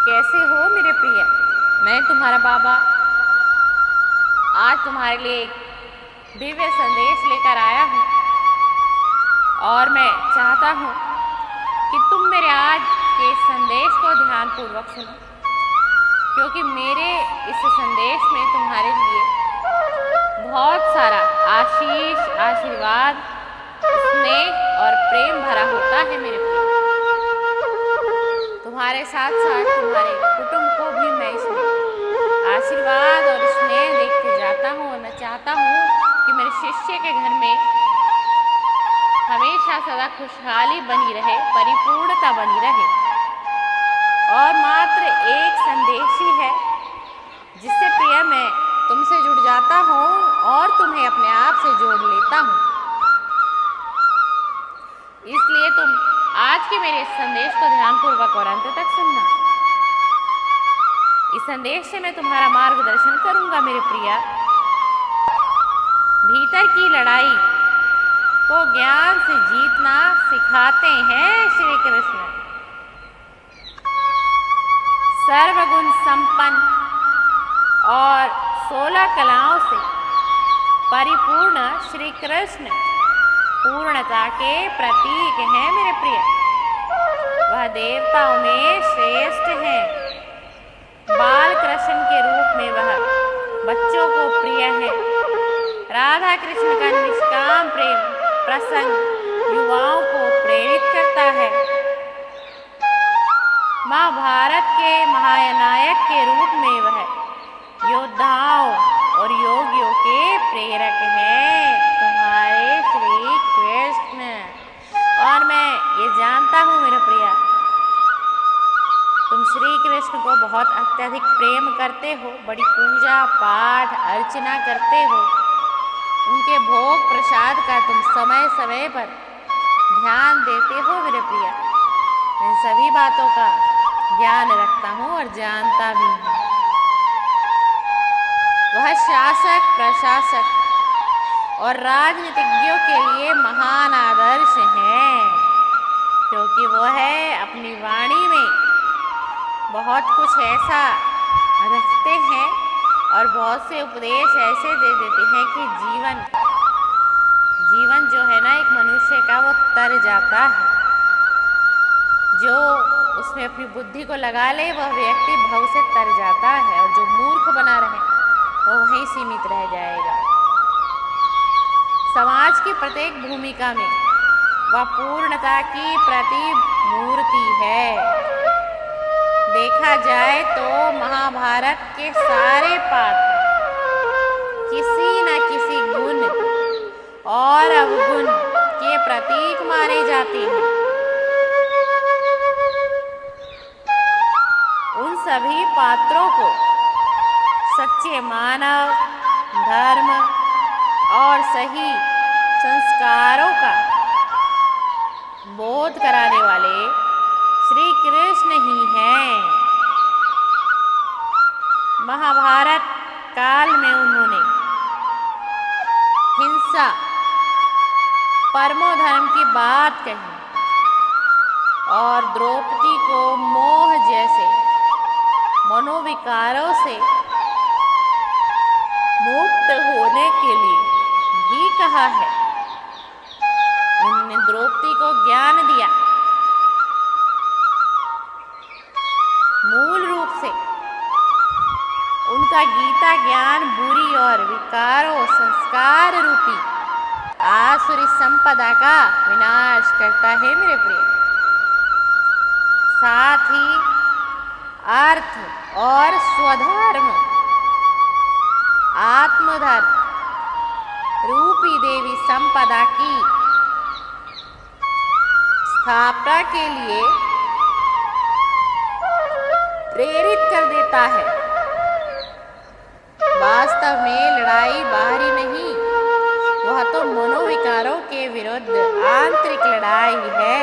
कैसे हो मेरे प्रिय? मैं तुम्हारा बाबा आज तुम्हारे लिए एक दिव्य संदेश लेकर आया हूँ और मैं चाहता हूँ कि तुम मेरे आज के इस संदेश को ध्यानपूर्वक सुनो, क्योंकि मेरे इस संदेश में तुम्हारे लिए बहुत सारा आशीष, आशीर्वाद, स्नेह और प्रेम भरा होता है मेरे प्रिय। तुम्हारे साथ साथ तुम्हारे कुटुंब को भी मैं इसमें आशीर्वाद और स्नेह देखते जाता हूँ और मैं चाहता हूँ कि मेरे शिष्य के घर में हमेशा सदा खुशहाली बनी रहे, परिपूर्णता बनी रहे। और मात्र एक संदेश ही है जिससे प्रिय मैं तुमसे जुड़ जाता हूँ और तुम्हें अपने आप से जोड़ लेता हूँ। इसलिए तुम आज के मेरे इस संदेश को ध्यानपूर्वक और अंत तक सुनना। इस संदेश से मैं तुम्हारा मार्गदर्शन करूंगा मेरे प्रिया। भीतर की लड़ाई को ज्ञान से जीतना सिखाते हैं श्री कृष्ण। सर्वगुण संपन्न और 16 कलाओं से परिपूर्ण श्री कृष्ण पूर्णता के प्रतीक हैं मेरे प्रिय। वह देवताओं में श्रेष्ठ हैं। बाल कृष्ण के रूप में वह बच्चों को प्रिय है। राधा कृष्ण का निष्काम प्रेम प्रसंग युवाओं को प्रेरित करता है। महाभारत के महानायक के रूप में वह योद्धाओं और योगियों के प्रेरक हैं तुम्हारे श्री कृष्ण। और मैं ये जानता हूँ मेरे प्रिया, तुम श्री कृष्ण को बहुत अत्यधिक प्रेम करते हो, बड़ी पूजा पाठ अर्चना करते हो। उनके भोग प्रसाद का तुम समय समय पर ध्यान देते हो मेरे प्रिया। इन सभी बातों का ज्ञान रखता हूँ और जानता भी हूँ। वह शासक, प्रशासक और राजनीतिज्ञों के लिए महान आदर्श हैं, क्योंकि वो है अपनी वाणी में बहुत कुछ ऐसा रखते हैं और बहुत से उपदेश ऐसे दे देते हैं कि जीवन जो है ना एक मनुष्य का, वो तर जाता है। जो उसमें अपनी बुद्धि को लगा ले वह व्यक्ति भव से तर जाता है, और जो मूर्ख बना रहे वो वहीं सीमित रह जाएगा। समाज की प्रत्येक भूमिका में वह पूर्णता की प्रतिमूर्ति है। देखा जाए तो महाभारत के सारे पात्र किसी न किसी गुण और अवगुण के प्रतीक माने जाते हैं। उन सभी पात्रों को सच्चे मानव, धर्म और सही संस्कारों का बोध कराने वाले श्री कृष्ण ही हैं। महाभारत काल में उन्होंने हिंसा, परमो धर्म की बात कही और द्रौपदी को मोह जैसे मनोविकारों से मुक्त होने के लिए भी कहा है। उन्होंने द्रौपदी को ज्ञान दिया। मूल रूप से उनका गीता ज्ञान बुरी और विकारों संस्कार रूपी आसुरी संपदा का विनाश करता है मेरे प्रिय। साथ ही अर्थ और स्वधर्म, आत्मधर्म रूपी देवी संपदा की स्थापना के लिए प्रेरित कर देता है। वास्तव में लड़ाई बाहरी नहीं, वह तो मनोविकारों के विरुद्ध आंतरिक लड़ाई है।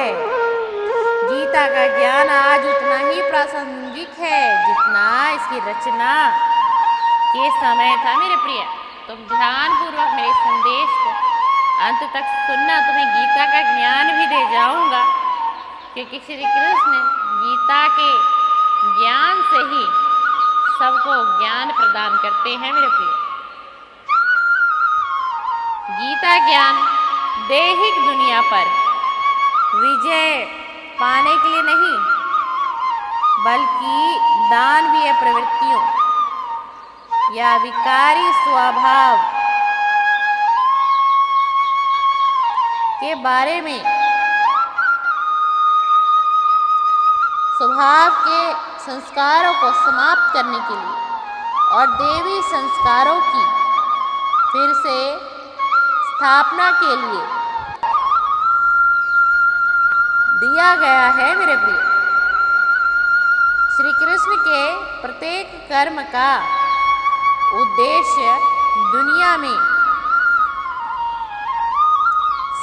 गीता का ज्ञान आज उतना ही प्रासंगिक है जितना इसकी रचना के समय था मेरे प्रिय। तुम ध्यानपूर्वक मेरे संदेश को अंत तक सुनना, तुम्हें गीता का ज्ञान भी दे जाऊंगा, क्योंकि श्री कृष्ण गीता के ज्ञान सबको ज्ञान प्रदान करते हैं मेरे प्रिय। गीता ज्ञान दैहिक दुनिया पर विजय पाने के लिए नहीं, बल्कि दानवीय प्रवृत्तियों या विकारी स्वभाव के बारे में, स्वभाव के संस्कारों को समाप्त करने के लिए और देवी संस्कारों की फिर से स्थापना के लिए दिया गया है मेरे प्रिय। श्री कृष्ण के प्रत्येक कर्म का उद्देश्य दुनिया में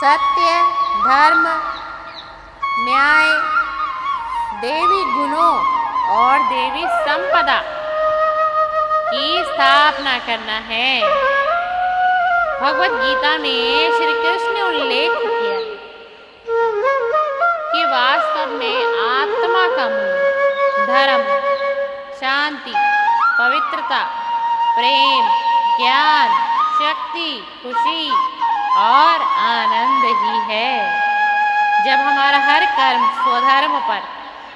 सत्य, धर्म, न्याय, देवी गुणों और देवी संपदा की स्थापना करना है। भगवत गीता में श्री कृष्ण ने उल्लेख किया कि वास्तव में आत्मा का मूल धर्म, शांति, पवित्रता, प्रेम, ज्ञान, शक्ति, खुशी और आनंद ही है। जब हमारा हर कर्म स्वधर्म पर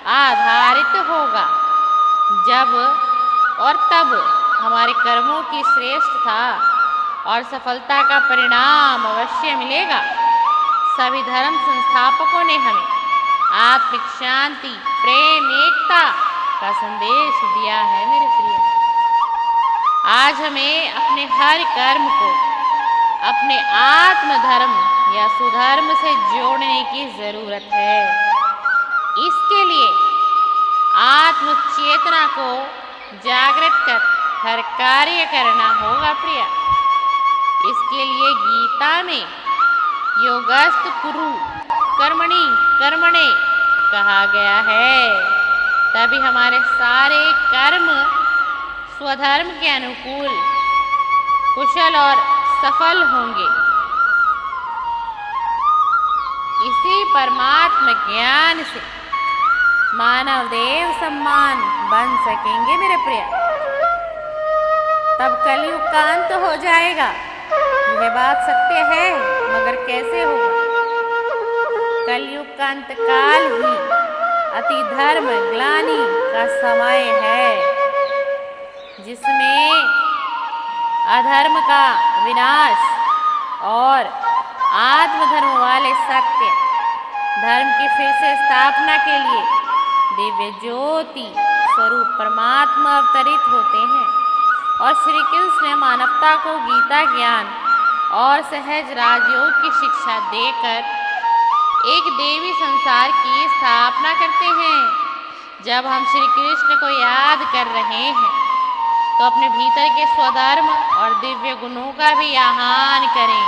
आधारित होगा, जब और तब हमारे कर्मों की श्रेष्ठता और सफलता का परिणाम अवश्य मिलेगा। सभी धर्म संस्थापकों ने हमें आत्मिक शांति, प्रेम, एकता का संदेश दिया है मेरे प्रिय। आज हमें अपने हर कर्म को अपने आत्म धर्म या सुधर्म से जोड़ने की जरूरत है। इसके लिए आत्म चेतना को जागृत कर हर कार्य करना होगा प्रिय। इसके लिए गीता में योगस्थ कुरु कर्मणि कर्मणे कहा गया है। तभी हमारे सारे कर्म स्वधर्म के अनुकूल, कुशल और सफल होंगे। इसी परमात्म ज्ञान से मानव देव सम्मान बन सकेंगे मेरे प्रिय। तब कलयुग का अंत हो जाएगा। यह बात सत्य है, मगर कैसे होगा? कलयुग का अंत काल ही अति धर्म ग्लानि का समय है, जिसमें अधर्म का विनाश और आत्मधर्म वाले सत्य धर्म की फिर से स्थापना के लिए दिव्य ज्योति स्वरूप परमात्मा अवतरित होते हैं। और श्री कृष्ण मानवता को गीता ज्ञान और सहज राजयोग की शिक्षा देकर एक देवी संसार की स्थापना करते हैं। जब हम श्री कृष्ण को याद कर रहे हैं, तो अपने भीतर के स्वधर्म और दिव्य गुणों का भी आह्वान करें।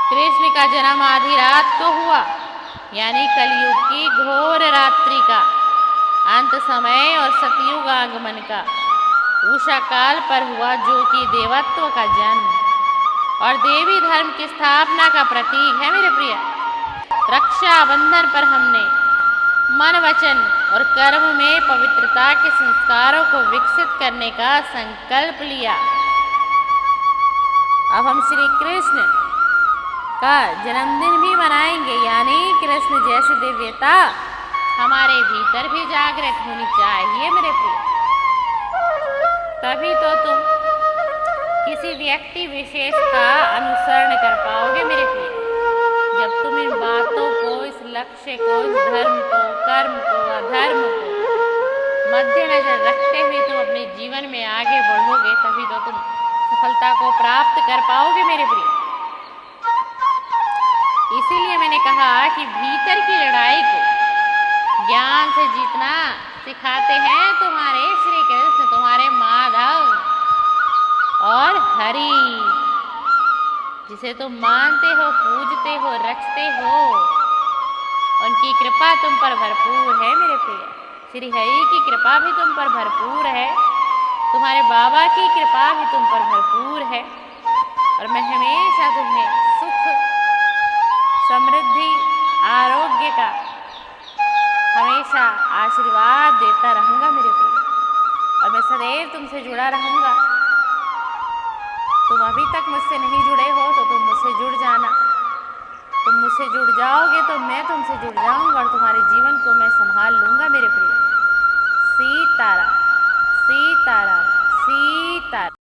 कृष्ण का जन्म आधी रात को हुआ, यानी कलयुग की घोर रात्रि का अंत समय और सतयुग आगमन का उषा काल पर हुआ, जो कि देवत्व का जन्म और देवी धर्म की स्थापना का प्रतीक है मेरे प्रिय। रक्षा बंधन पर हमने मन, वचन और कर्म में पवित्रता के संस्कारों को विकसित करने का संकल्प लिया। अब हम श्री कृष्ण का जन्मदिन भी मनाएंगे, यानी कृष्ण जैसी दिव्यता हमारे भीतर भी जागृत होनी चाहिए मेरे प्रिय। तभी तो तुम किसी व्यक्ति विशेष का अनुसरण कर पाओगे मेरे प्रिय। जब तुम इन बातों को, इस लक्ष्य को, इस धर्म को, कर्म को, अधर्म को मद्देनजर रखते हुए तुम अपने जीवन में आगे बढ़ोगे, तभी तो तुम सफलता को प्राप्त कर पाओगे मेरे प्रिय। इसीलिए मैंने कहा कि भीतर की लड़ाई को ज्ञान से जीतना सिखाते हैं तुम्हारे श्री कृष्ण, तुम्हारे माधव और हरि, जिसे तुम मानते हो, पूजते हो, रचते हो। उनकी कृपा तुम पर भरपूर है मेरे प्रिय। श्री हरि की कृपा भी तुम पर भरपूर है, तुम्हारे बाबा की कृपा भी तुम पर भरपूर है। और मैं हमेशा तुम्हें सुख, समृद्धि, आरोग्य का हमेशा आशीर्वाद देता रहूँगा मेरे प्रिय। और मैं सदैव तुमसे जुड़ा रहूँगा। तुम अभी तक मुझसे नहीं जुड़े हो तो तुम मुझसे जुड़ जाना। तुम मुझसे जुड़ जाओगे तो मैं तुमसे जुड़ जाऊँगा और तुम्हारे जीवन को मैं संभाल लूँगा मेरे प्रिय। सीताराम सीताराम सीताराम।